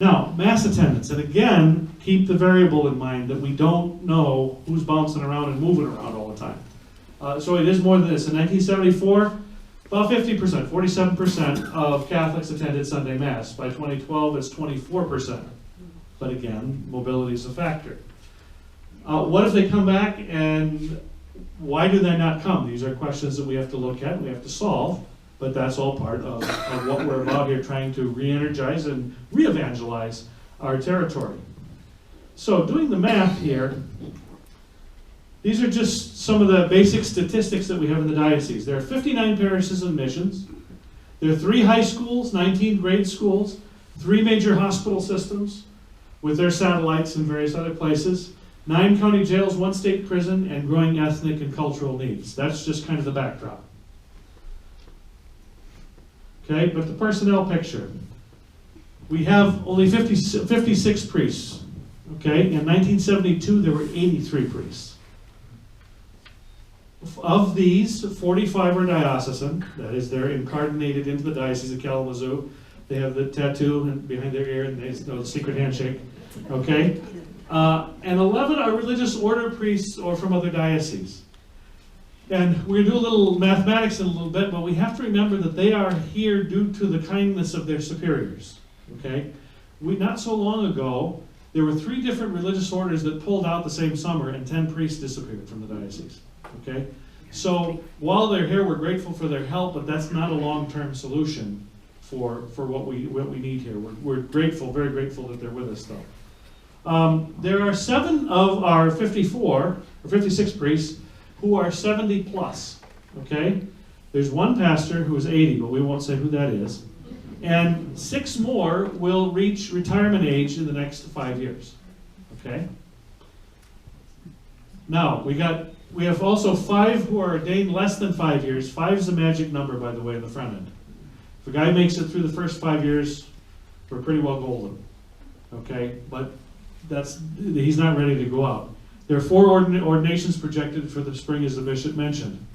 Now, mass attendance, and again, keep the variable in mind that we don't know who's bouncing around and moving around all the time. So it is more than this. In 1974, about 50%, 47% of Catholics attended Sunday Mass. By 2012, it's 24%. But again, mobility is a factor. What if they come back, and why do they not come? These are questions that we have to look at and we have to solve. But that's all part of what we're about here, trying to re-energize and re-evangelize our territory. So doing the math here, these are just some of the basic statistics that we have in the diocese. There are 59 parishes and missions. There are 3 high schools, 19 grade schools, 3 major hospital systems with their satellites in various other places, 9 county jails, 1 state prison, and growing ethnic and cultural needs. That's just kind of the backdrop. Okay, but the personnel picture. We have only 56 priests. Okay, in 1972 there were 83 priests. Of these, 45 are diocesan, that is, they're incarnated into the Diocese of Kalamazoo. They have the tattoo behind their ear and they know the secret handshake. Okay, and 11 are religious order priests or from other dioceses. And we're going to do a little mathematics in a little bit, but we have to remember that they are here due to the kindness of their superiors. Okay? Not so long ago, there were 3 different religious orders that pulled out the same summer, and 10 priests disappeared from the diocese. Okay? So while they're here, we're grateful for their help, but that's not a long-term solution for what we need here. We're grateful, very grateful that they're with us, though. There are 7 of our 54 or 56 priests who are 70 plus, okay? There's 1 pastor who is 80, but we won't say who that is. And 6 more will reach retirement age in the next 5 years, okay? Now, we have also 5 who are ordained less than 5 years. 5 is a magic number, by the way, in the front end. If a guy makes it through the first 5 years, we're pretty well golden, okay? But he's not ready to go out. There are 4 ordinations projected for the spring, as the bishop mentioned.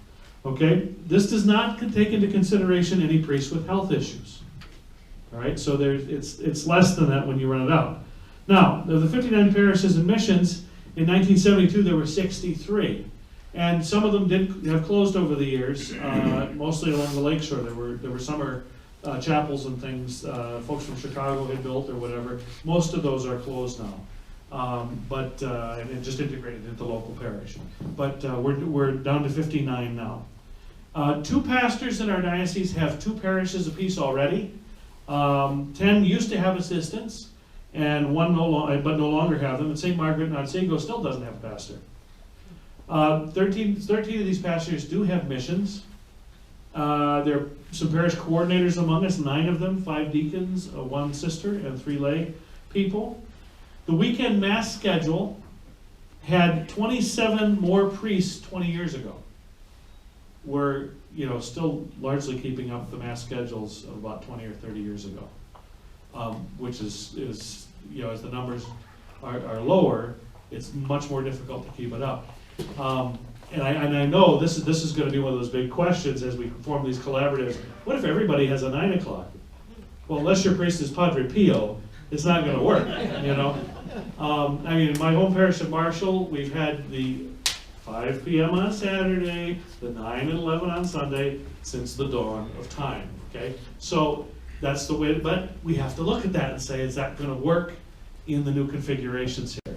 Okay, this does not take into consideration any priests with health issues. All right, so it's less than that when you run it out. Now, of the 59 parishes and missions, in 1972 there were 63, and some of them did have closed over the years, mostly along the lakeshore. There were summer chapels and things folks from Chicago had built or whatever. Most of those are closed now. And just integrated into the local parish. But we're down to 59 now. 2 pastors in our diocese have 2 parishes apiece already. 10 used to have assistants, and 1 no longer have them. And St. Margaret and Otsego still doesn't have a pastor. 13 of these pastors do have missions. There are some parish coordinators among us, 9 of them, 5 deacons, 1 sister, and 3 lay people. The weekend mass schedule had 27 more priests 20 years ago. We're still largely keeping up the mass schedules of about 20 or 30 years ago, which is as the numbers are lower, it's much more difficult to keep it up. And I know this is going to be one of those big questions as we form these collaboratives. What if everybody has a 9 o'clock? Well, unless your priest is Padre Pio, it's not going to work, in my home parish of Marshall, we've had the 5 p.m. on Saturday, the 9 and 11 on Sunday, since the dawn of time, okay? So that's the way, but we have to look at that and say, is that going to work in the new configurations here?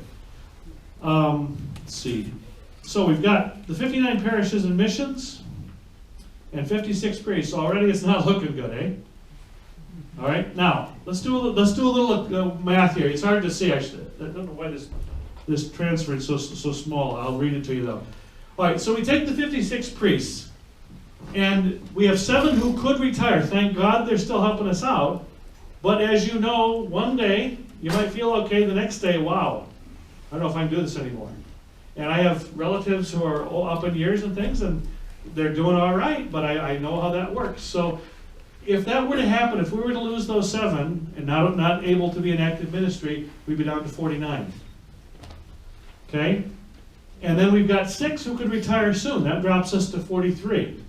Let's see. So we've got the 59 parishes and missions and 56 priests. Already it's not looking good, eh? All right, now let's do a little math here. It's hard to see actually. I don't know why this transfer is so small. I'll read it to you though. All right, so we take the 56 priests, and we have 7 who could retire. Thank God they're still helping us out. But as you know, one day you might feel okay. The next day, wow, I don't know if I can do this anymore. And I have relatives who are all up in years and things, and they're doing all right. But I know how that works. So if that were to happen, if we were to lose those 7 and not able to be in active ministry, we'd be down to 49. Okay? And then we've got 6 who could retire soon. That drops us to 43.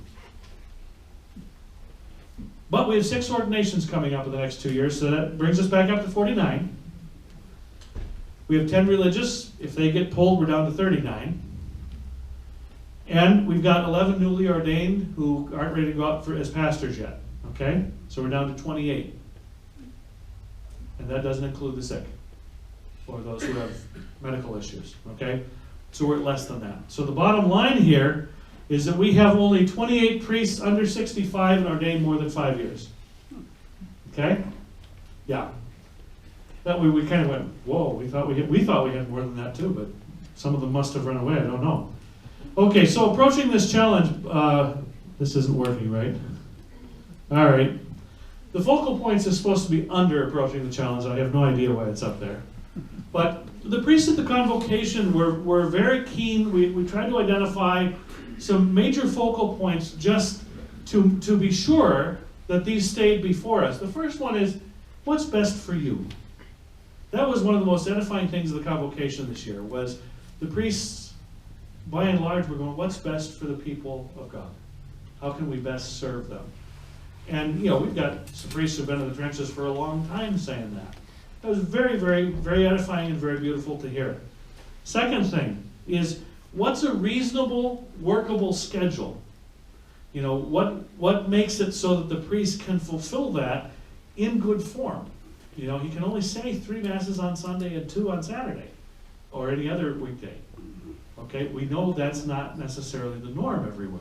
But we have 6 ordinations coming up in the next 2 years, so that brings us back up to 49. We have 10 religious. If they get pulled, we're down to 39. And we've got 11 newly ordained who aren't ready to go out as pastors yet. Okay? So we're down to 28. And that doesn't include the sick or those who have medical issues. Okay? So we're at less than that. So the bottom line here is that we have only 28 priests under 65 and ordained more than 5 years. Okay? Yeah. That way we kind of went, whoa, we thought we had more than that too, but some of them must have run away, I don't know. Okay, so approaching this challenge, this isn't working, right? All right. The focal points is supposed to be under approaching the challenge. I have no idea why it's up there. But the priests at the convocation were very keen. We tried to identify some major focal points just to be sure that these stayed before us. The first one is, what's best for you? That was one of the most edifying things of the convocation this year, was the priests, by and large, were going, what's best for the people of God? How can we best serve them? And, we've got some priests who've been in the trenches for a long time saying that. That was very, very, very edifying and very beautiful to hear. Second thing is, what's a reasonable, workable schedule? What makes it so that the priest can fulfill that in good form? He can only say 3 masses on Sunday and 2 on Saturday, or any other weekday. Okay, we know that's not necessarily the norm everywhere,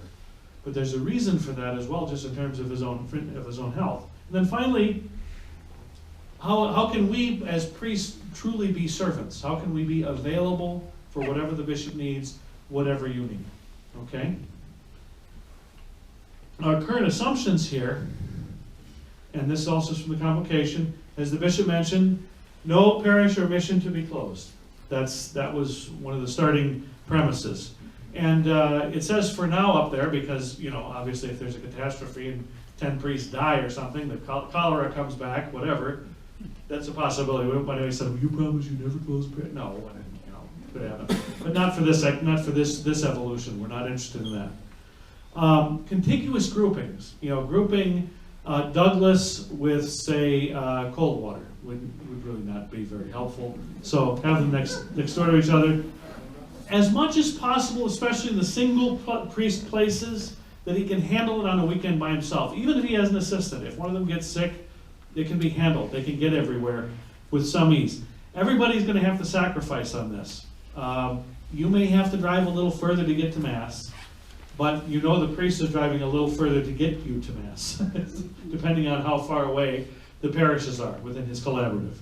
but there's a reason for that as well, just in terms of his own health. And then finally, how can we as priests truly be servants? How can we be available for whatever the bishop needs, whatever you need? Okay. Our current assumptions here, and this also is from the convocation, as the bishop mentioned, no parish or mission to be closed. That was one of the starting premises. And it says for now up there because, obviously if there's a catastrophe and 10 priests die or something, the cholera comes back, whatever, that's a possibility. Anybody said, well, you promise you never close parish? No, could happen. But not for this evolution. We're not interested in that. Contiguous groupings, grouping Douglas with, say, Coldwater would really not be very helpful. So have them next door to each other. As much as possible, especially in the single priest places, that he can handle it on a weekend by himself. Even if he has an assistant. If one of them gets sick, it can be handled. They can get everywhere with some ease. Everybody's going to have to sacrifice on this. You may have to drive a little further to get to Mass. But the priest is driving a little further to get you to Mass, depending on how far away the parishes are within his collaborative.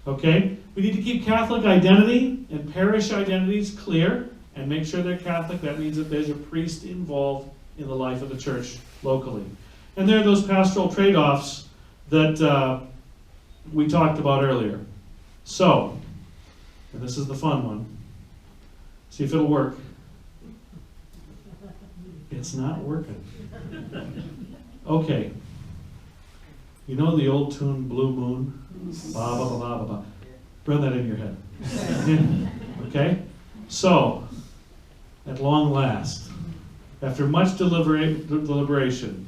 Okay? We need to keep Catholic identity and parish identities clear and make sure they're Catholic. That means that there's a priest involved in the life of the church locally. And there are those pastoral trade-offs that we talked about earlier. So, and this is the fun one. See if it'll work. It's not working. Okay. The old tune, Blue Moon? Ba, ba, ba, ba, ba, ba. Run that in your head. Okay? So, at long last, after much deliberation,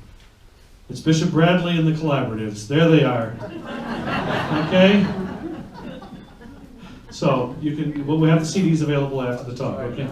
it's Bishop Bradley and the collaboratives. There they are. Okay? So, we have the CDs available after the talk, okay?